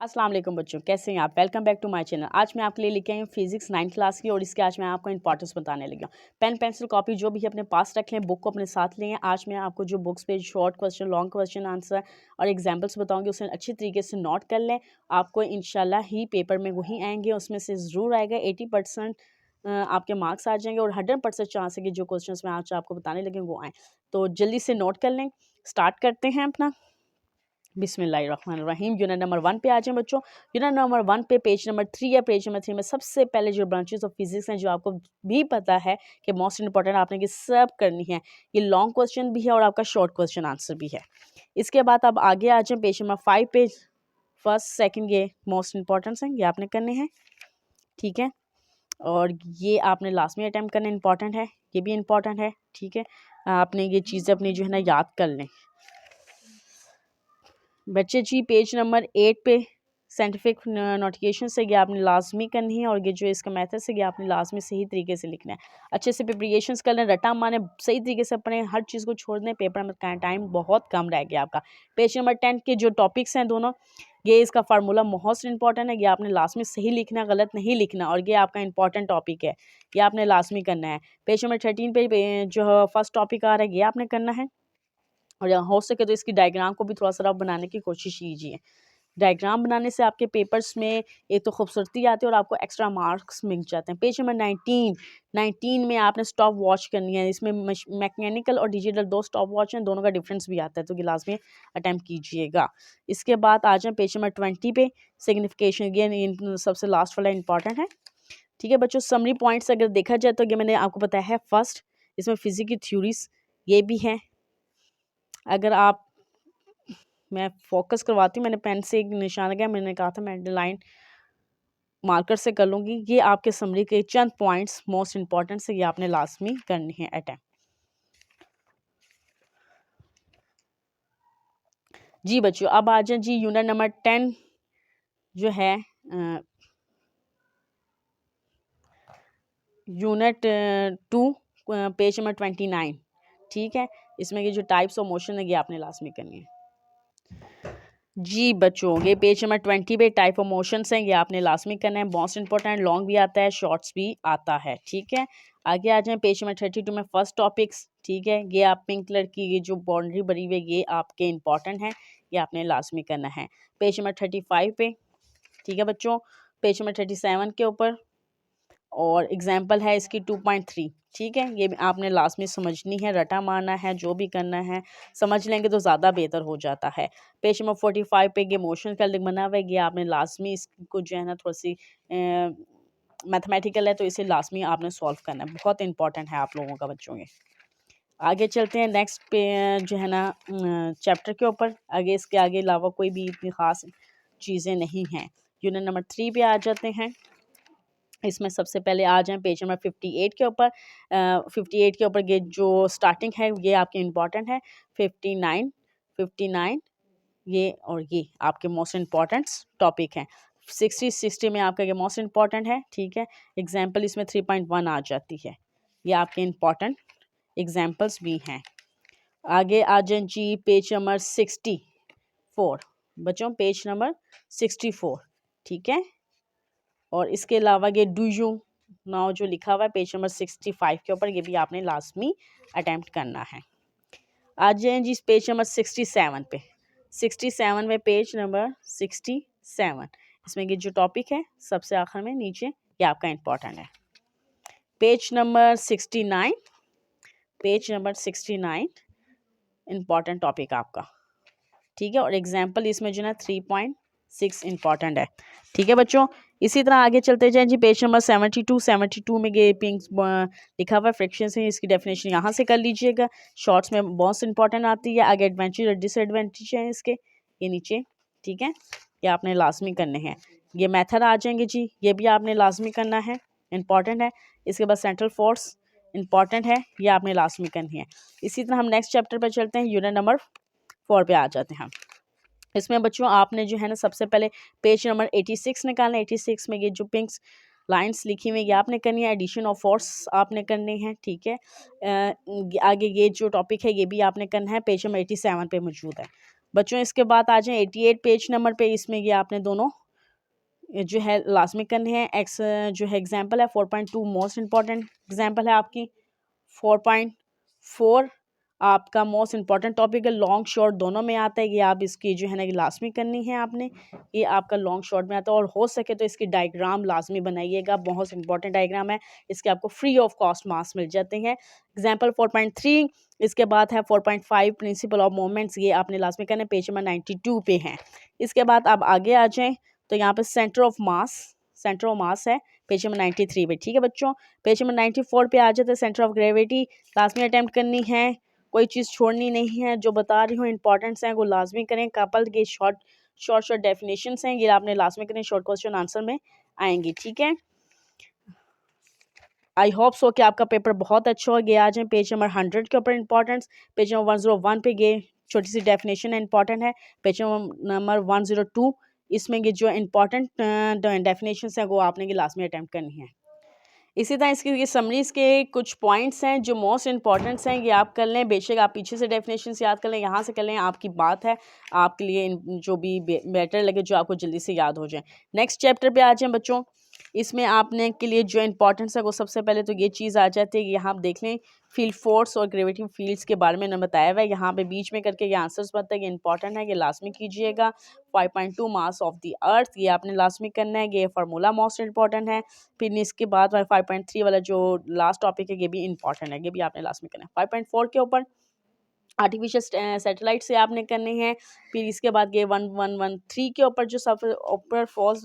अस्सलाम वालेकुम बच्चों, कैसे हैं आप। Welcome back to my channel. आज मैं आपके लिए लेके आई हूँ फिजिक्स 9th क्लास की और इसके आज मैं आपको इंपॉर्टेंस बताने लगी हूँ। पेन पेंसिल कॉपी जो भी है अपने पास रख लें, बुक को अपने साथ लें। आज मैं आपको जो बुक्स पे short question, long question answer और एग्जाम्पल्स बताऊँगी उसे अच्छी तरीके से नोट कर लें। आपको इंशाल्लाह ही पेपर में वही आएंगे, उसमें से ज़रूर आएगा 80% आपके मार्क्स आ जाएंगे और 100% चांस है कि जो क्वेश्चन मैं आज आपको बताने लगे वो आएँ। तो जल्दी से नोट कर लें। स्टार्ट करते हैं अपना। बिस्मिल्लाहिर्रहमानिर्रहीम। यूनिट नंबर 1 पे आ जाएं बच्चों। यूनिट नंबर 1 पे पेज नंबर 3 या पेज नंबर 3 में सबसे पहले जो ब्रांचेस ऑफ फिजिक्स हैं जो आपको भी पता है कि मोस्ट इंपॉर्टेंट आपने ये सब करनी है। ये लॉन्ग क्वेश्चन भी है और आपका शॉर्ट क्वेश्चन आंसर भी है। इसके बाद आप आगे आ जाएं पेज नंबर 5 पे। फर्स्ट सेकंड ये मोस्ट इंपॉर्टेंट हैं, ये आपने करने हैं, ठीक है। और ये आपने लास्ट में अटैम्प्ट करना इंपॉर्टेंट है, ये भी इंपॉर्टेंट है, ठीक है। आपने ये चीज़ें अपनी जो है ना याद कर लें बच्चे जी। पेज नंबर 8 पे साइंटिफिक नोटिफिकेशन से ये आपने लाजमी करनी है और ये जो इसका मेथड से ये आपने लाजमी सही तरीके से लिखना है। अच्छे से प्रिपरेशंस कर लें, रटा माने सही तरीके से अपने हर चीज़ को छोड़ दें। पेपर में टाइम बहुत कम रह गया आपका। पेज नंबर 10 के जो टॉपिक्स हैं दोनों, ये इसका फार्मूला मोस्ट इंपॉर्टेंट है, ये आपने लास्ट में सही लिखना, गलत नहीं लिखना और ये आपका इंपॉर्टेंट टॉपिक है, ये आपने लाजमी करना है। पेज नंबर 13 पे जो फर्स्ट टॉपिक आ रहा है ये आपने करना है और हो सके तो इसकी डायग्राम को भी थोड़ा सा रफ बनाने की कोशिश कीजिए। डायग्राम बनाने से आपके पेपर्स में एक तो खूबसूरती आती है और आपको एक्स्ट्रा मार्क्स मिल जाते हैं। पेज नंबर 19 में आपने स्टॉप वॉच करनी है। इसमें मैकेनिकल और डिजिटल दो स्टॉप वॉच हैं, दोनों का डिफरेंस भी आता है, तो गिलास में अटैम्प्ट कीजिएगा। इसके बाद आ जाए पेज नंबर 20 पे सिग्निफिकेशन। ये सबसे लास्ट वाला इंपॉर्टेंट है, ठीक है बच्चों। समरी पॉइंट्स अगर देखा जाए तो ये मैंने आपको बताया है फर्स्ट, इसमें फिजिक्स की थ्योरीज ये भी है। अगर आप, मैं फोकस करवाती हूँ, मैंने पेन से एक निशान लगाया, मैंने कहा था मैं लाइन मार्कर से कर लूँगी। ये आपके समरी के चंद पॉइंट्स मोस्ट इंपॉर्टेंट से ये आपने लाजमी करनी है अटैम्प्ट। जी बच्चों, अब आ जाए जी यूनिट नंबर 10 जो है यूनिट 2 पेज नंबर 29, ठीक है। इसमें ये जो टाइप्स ऑफ मोशन है ये आपने लाजमी करनी है। जी बच्चों, ये पेज नंबर 20 पे टाइप ऑफ मोशंस हैं, ये आपने लाजमी करना है। मोस्ट इंपॉर्टेंट लॉन्ग भी आता है, शॉर्ट्स भी आता है, ठीक है। आगे आ जाएं पेज नंबर 32 में फर्स्ट टॉपिक्स, ठीक है। ये आप पिंक कलर की ये जो बाउंड्री बनी हुई है ये आपके इंपॉर्टेंट है, ये आपने लाजमी करना है। पेज नंबर 35 पे, ठीक है बच्चों। पेज नंबर 37 के ऊपर और एग्जाम्पल है इसकी 2.3, ठीक है। ये आपने लास्ट में समझनी है, रटा मारना है, जो भी करना है समझ लेंगे तो ज़्यादा बेहतर हो जाता है। पेज नंबर 45 पे ये मोशन का बना हुआ है, ये आपने लाजमी इसको जो है ना थोड़ी सी मैथमेटिकल है तो इसे लाजमी आपने सॉल्व करना है, बहुत इंपॉर्टेंट है आप लोगों का बच्चों के। आगे चलते हैं नेक्स्ट पे जो है ना चैप्टर के ऊपर। आगे इसके आगे अलावा कोई भी इतनी ख़ास चीज़ें नहीं हैं। यूनिट नंबर 3 पे आ जाते हैं। इसमें सबसे पहले आ जाएं पेज नंबर 58 के ऊपर। 58 के ऊपर ये जो स्टार्टिंग है ये आपके इम्पॉर्टेंट है। 59 ये और ये आपके मोस्ट इम्पॉर्टेंट टॉपिक हैं। 60 में आपका ये मोस्ट इम्पॉर्टेंट है, ठीक है। एग्जाम्पल इसमें 3.1 आ जाती है, ये आपके इम्पॉर्टेंट एग्जाम्पल्स भी हैं। आगे आ जाए जी पेज नंबर 64 बच्चों, पेज नंबर 64, ठीक है। और इसके अलावा ये डू यू नाउ जो लिखा हुआ है पेज नंबर 65 के ऊपर, ये भी आपने लाजमी अटैम्प्ट करना है। आ जाए जी पेज नंबर 67 पे। 67 में पेज नंबर 67, इसमें ये जो टॉपिक है सबसे आखिर में नीचे ये आपका इंपॉर्टेंट है। Page number 69, page number 69 important topic आपका, ठीक है। और एग्जाम्पल इसमें जो है 3.6 इंपॉर्टेंट है, ठीक है बच्चों। इसी तरह आगे चलते जाएं जी पेज नंबर 72 में ये पिंक लिखा हुआ है फ्रिक्शन है, इसकी डेफिनेशन यहाँ से कर लीजिएगा। शॉर्ट्स में मोस्ट इंपॉर्टेंट आती है। आगे एडवांटेज और डिसएडवांटेज है इसके, ये नीचे, ठीक है। ये आपने लाजमी करने हैं। ये मेथड आ जाएंगे जी, ये भी आपने लाजमी करना है, इंपॉर्टेंट है। इसके बाद सेंट्रल फोर्स इंपॉर्टेंट है, ये आपने लाजमी करनी है। इसी तरह हम नेक्स्ट चैप्टर पर चलते हैं। यूनिट नंबर 4 पे आ जाते हैं हम। इसमें बच्चों आपने जो है ना सबसे पहले पेज नंबर 86 निकालना है। 86 में ये जो पिंक्स लाइंस लिखी हुई है ये आपने करनी है। एडिशन ऑफ फोर्स आपने करनी है, ठीक है। आगे ये जो टॉपिक है ये भी आपने करना है, पेज नंबर 87 पे मौजूद है। बच्चों इसके बाद आ जाए 88 पेज नंबर पे, इसमें ये आपने दोनों जो है लाजमी करने हैं। एक्स जो है एग्जाम्पल है 4.2 मोस्ट इंपॉर्टेंट एग्जाम्पल है आपकी। 4.4 आपका मोस्ट इंपॉर्टेंट टॉपिक है, लॉन्ग शॉर्ट दोनों में आता है, ये आप इसकी जो है ना कि लाजमी करनी है आपने, ये आपका लॉन्ग शॉर्ट में आता है। और हो सके तो इसकी डायग्राम लाजमी बनाइएगा, बहुत इंपॉर्टेंट डायग्राम है, इसके आपको फ्री ऑफ कॉस्ट मार्क्स मिल जाते हैं। एग्जाम्पल 4.3, इसके बाद है 4.5 प्रिंसिपल ऑफ मूवमेंट्स, ये आपने लाजमी करना है, पेज नंबर 92 पे है। इसके बाद आप आगे आ जाएँ तो यहाँ पे सेंटर ऑफ मास है पेज नंबर 93 पे, ठीक है बच्चों। पेज नंबर 94 पे आ जाते हैं, सेंटर ऑफ ग्रेविटी लाजमी अटैम्प्ट करनी है, कोई चीज़ छोड़नी नहीं है, जो बता रही हूँ इंपॉर्टेंट्स हैं वो लाजमी करें। कपल के शॉर्ट डेफिनेशंस हैं, ये आपने लाजमी करें, शॉर्ट क्वेश्चन आंसर में आएंगी, ठीक है। आई होप सो कि आपका पेपर बहुत अच्छा हो गया। आज पेज नंबर 100 के ऊपर इंपॉर्टेंट्स, पेज नंबर 101 पे ये छोटी सी डेफिनेशन है इंपॉर्टेंट है, पेज नंबर 102 इसमें ये जो इंपॉर्टेंट डेफिनेशन है वो आपने ये लास्ट में अटैम्प्ट करनी है। इसी तरह इसकी ये समरीज के कुछ पॉइंट्स हैं जो मोस्ट इंपॉर्टेंट्स हैं, ये आप कर लें, बेशक आप पीछे से डेफिनेशंस याद कर लें, यहाँ से कर लें, आपकी बात है, आपके लिए जो भी बेटर लगे, जो आपको जल्दी से याद हो जाए। नेक्स्ट चैप्टर पे आ जाएं बच्चों, इसमें आपने के लिए जो इंपॉर्टेंस है वो सबसे पहले तो ये चीज़ आ जाती है कि यहाँ आप देख लें फील्ड फोर्स और ग्रेविटी फील्ड्स के बारे में ना बताया हुआ है, यहाँ पे बीच में करके ये आंसर्स बनता है, ये इंपॉर्टेंट है, ये लाजमी कीजिएगा। 5.2 मास ऑफ द अर्थ, ये आपने लाजमी करना है, ये फार्मूला मोस्ट इंपॉर्टेंट है। फिर इसके बाद 5.3 वाला जो लास्ट टॉपिक है ये भी इंपॉर्टेंट है, ये भी आपने लाजमी करना है। 5.4 के ऊपर आर्टिफिशियल सैटेलाइट से आपने करनी है। फिर इसके बाद ये 1113 के ऊपर जो सब ऊपर फॉल्स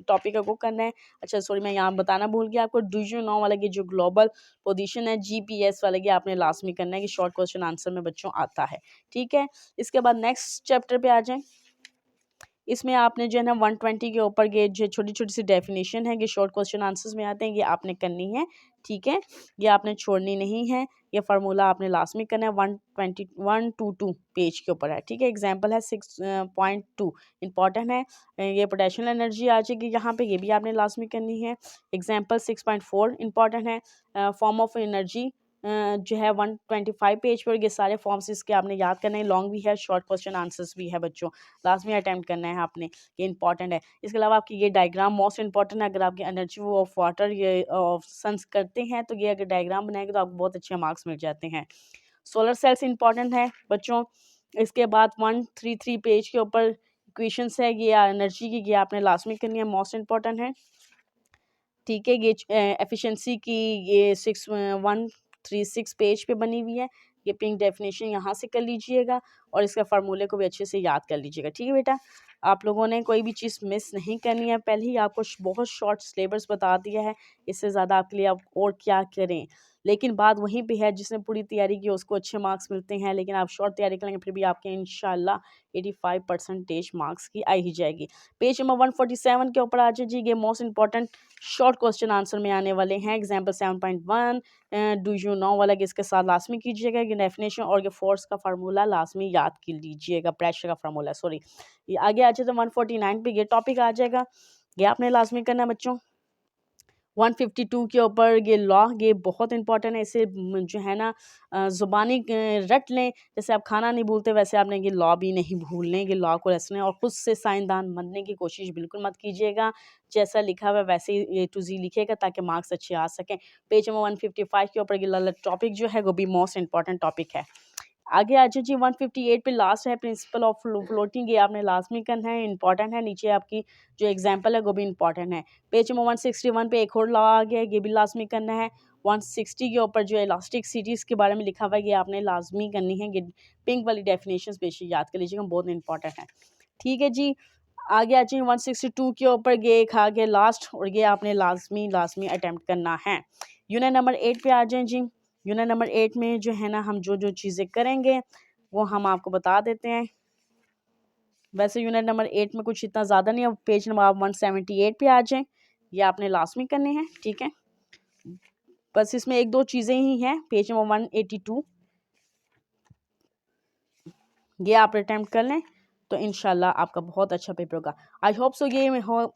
टॉपिक है वो करना है। अच्छा सॉरी, मैं यहाँ बताना भूल गया आपको, डू यू नो वाला ये जो ग्लोबल पोजीशन है GPS वाला, ये आपने लास्ट में करना है कि शॉर्ट क्वेश्चन आंसर में बच्चों आता है, ठीक है। इसके बाद नेक्स्ट चैप्टर पे आ जाएं, इसमें आपने जो है ना 120 के ऊपर ये जो छोटी छोटी सी डेफिनेशन है, ये शॉर्ट क्वेश्चन आंसर्स में आते हैं, ये आपने करनी है, ठीक है, ये आपने छोड़नी नहीं है, ये फार्मूला आपने लास्ट में करना है। 122 पेज के ऊपर है, ठीक है। एग्जांपल है 6.2 इंपॉर्टेंट है, ये पोटेंशियल एनर्जी आ जाएगी यहाँ पे, ये भी आपने लास्ट में करनी है। एग्जांपल 6.4 इंपॉर्टेंट है, फॉर्म ऑफ एनर्जी जो है 125 पेज पर, ये सारे फॉर्म्स इसके आपने याद करने हैं, लॉन्ग भी है, शॉर्ट क्वेश्चन आंसर्स भी है बच्चों, लास्ट में अटैम्प्ट करना है आपने, ये इंपॉर्टेंट है। इसके अलावा आपकी ये डायग्राम मोस्ट इंपॉर्टेंट है, अगर आपकी एनर्जी ऑफ वाटर ये सन्स करते हैं तो ये अगर डायग्राम बनाएंगे तो आपको बहुत अच्छे मार्क्स मिल जाते हैं। सोलर सेल्स इंपॉर्टेंट है बच्चों। इसके बाद 133 पेज के ऊपर इक्वेशंस है, ये एनर्जी की, ये आपने लास्ट में करनी है, मोस्ट इंपॉर्टेंट है, ठीक है। ये एफिशिएंसी की ये 136 पेज पे बनी हुई है, ये पिंक डेफिनेशन यहाँ से कर लीजिएगा और इसका फार्मूले को भी अच्छे से याद कर लीजिएगा, ठीक है बेटा। आप लोगों ने कोई भी चीज़ मिस नहीं करनी है, पहले ही आपको बहुत शॉर्ट सिलेबस बता दिया है, इससे ज़्यादा आपके लिए आप और क्या करें। लेकिन बात वहीं पे है, जिसने पूरी तैयारी की उसको अच्छे मार्क्स मिलते हैं, लेकिन आप शॉर्ट तैयारी करेंगे फिर भी आपके इंशाल्लाह 85% मार्क्स की आ ही जाएगी। पेज नंबर 147 के ऊपर आ जाइए, ये most important short question answer में आने वाले हैं। एग्जाम्पल 7.1 डू यू नो वाला इसके साथ लाजमी कीजिएगा ये डेफिनेशन, और ये फोर्स का फार्मूला लाजमी याद कर लीजिएगा, प्रेशर का फार्मूला, सॉरी। ये आगे आ जाए तो 149 पे ये टॉपिक आ जाएगा, ये आपने लाजमी करना है बच्चों। 152 के ऊपर ये लॉ, ये बहुत इंपॉर्टेंट है, इसे जो है ना ज़ुबानी रट लें, जैसे आप खाना नहीं भूलते वैसे आपने ये लॉ भी नहीं भूलने, ये लॉ को रचने, और खुद से साइंसदान बनने की कोशिश बिल्कुल मत कीजिएगा, जैसा लिखा हुआ वैसे ही A to Z लिखिएगा ताकि मार्क्स अच्छे आ सकें। पेज नंबर 155 के ऊपर ये टॉपिक जो है वो भी मोस्ट इंपॉर्टेंट टॉपिक है। आगे आ जाइए 158 पे लास्ट है प्रिंसिपल ऑफ फ्लोटिंग, ये आपने लास्ट में करना है, इंपॉर्टेंट है। नीचे आपकी जो एग्जांपल है वो भी इंपॉर्टेंट है। पेज नंबर 161 पे एक और लॉ आ गया है, ये भी लाजमी करना है। 160 के ऊपर जो इलास्टिक सिटीज़ के बारे में लिखा हुआ है, ये आपने लाजमी करनी है, ये पिंक वाली डेफिनेशन बेशक याद कर लीजिएगा, बहुत इंपॉर्टेंट है, ठीक है जी। आगे आ जाइए 162 के ऊपर ये एक आ गया लास्ट, और ये आपने लाजमी अटैम्प्ट करना है। यूनिट नंबर 8 पे आ जाए जी। यूनिट नंबर 8 में जो है ना हम जो चीज़ें करेंगे वो हम आपको बता देते हैं। वैसे यूनिट नंबर 8 में कुछ इतना ज़्यादा नहीं है, पेज नंबर आप 178 पे आ जाएं, ये आपने लाजमी करने हैं, ठीक है। बस इसमें एक दो चीज़ें ही हैं, पेज नंबर 182 ये आप अटैम्प्ट कर लें तो इंशाल्लाह आपका बहुत अच्छा पेपर होगा। आई होप सो ये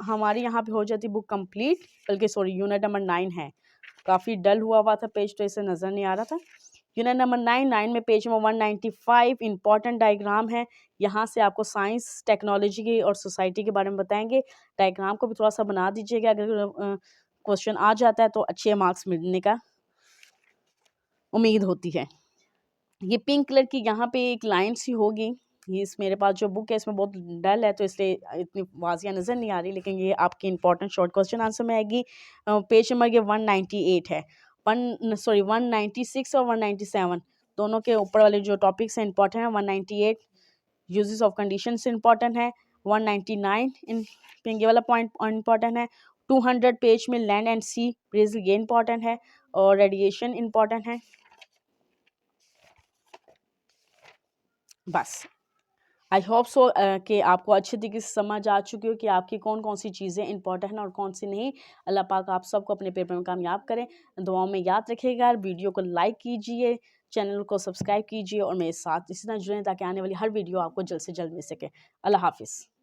हमारी यहाँ पे हो जाती बुक कंप्लीट, बल्कि सॉरी यूनिट नंबर 9 है, काफ़ी डल हुआ था पेज तो इसे नज़र नहीं आ रहा था। यूनिट नंबर 9 में पेज नंबर 195 इंपॉर्टेंट डायग्राम है। यहाँ से आपको साइंस, टेक्नोलॉजी की और सोसाइटी के बारे में बताएंगे। डायग्राम को भी थोड़ा सा बना दीजिएगा, अगर क्वेश्चन आ जाता है तो अच्छे मार्क्स मिलने का उम्मीद होती है। ये पिंक कलर की यहाँ पे एक लाइन सी होगी, ये इस मेरे पास जो बुक है इसमें बहुत डल है तो इसलिए इतनी वाजिया नज़र नहीं आ रही, लेकिन ये आपकी इंपॉर्टेंट शॉर्ट क्वेश्चन आंसर में आएगी। पेज नंबर ये 198 है, 196 और 197 दोनों के ऊपर वाले जो टॉपिक्स हैं इंपॉर्टेंट है। 198 यूजेस ऑफ कंडीशन से इंपॉर्टेंट है। 199 इन पिंक वाला पॉइंट इंपॉर्टेंट है। 200 पेज में लैंड एंड सी ब्रिज ये इंपॉर्टेंट है और रेडिएशन इंपॉर्टेंट है। बस आई होप सो कि आपको अच्छे तरीके से समझ आ चुकी हो कि आपकी कौन कौन सी चीज़ें इंपॉर्टेंट हैं और कौन सी नहीं। अल्लाह पाक आप सबको अपने पेपर में कामयाब करें। दुआओं में याद रखिएगा। वीडियो को लाइक कीजिए, चैनल को सब्सक्राइब कीजिए और मेरे साथ इसी तरह जुड़ें ताकि आने वाली हर वीडियो आपको जल्द से जल्द मिल सके। अल्लाह हाफिज़।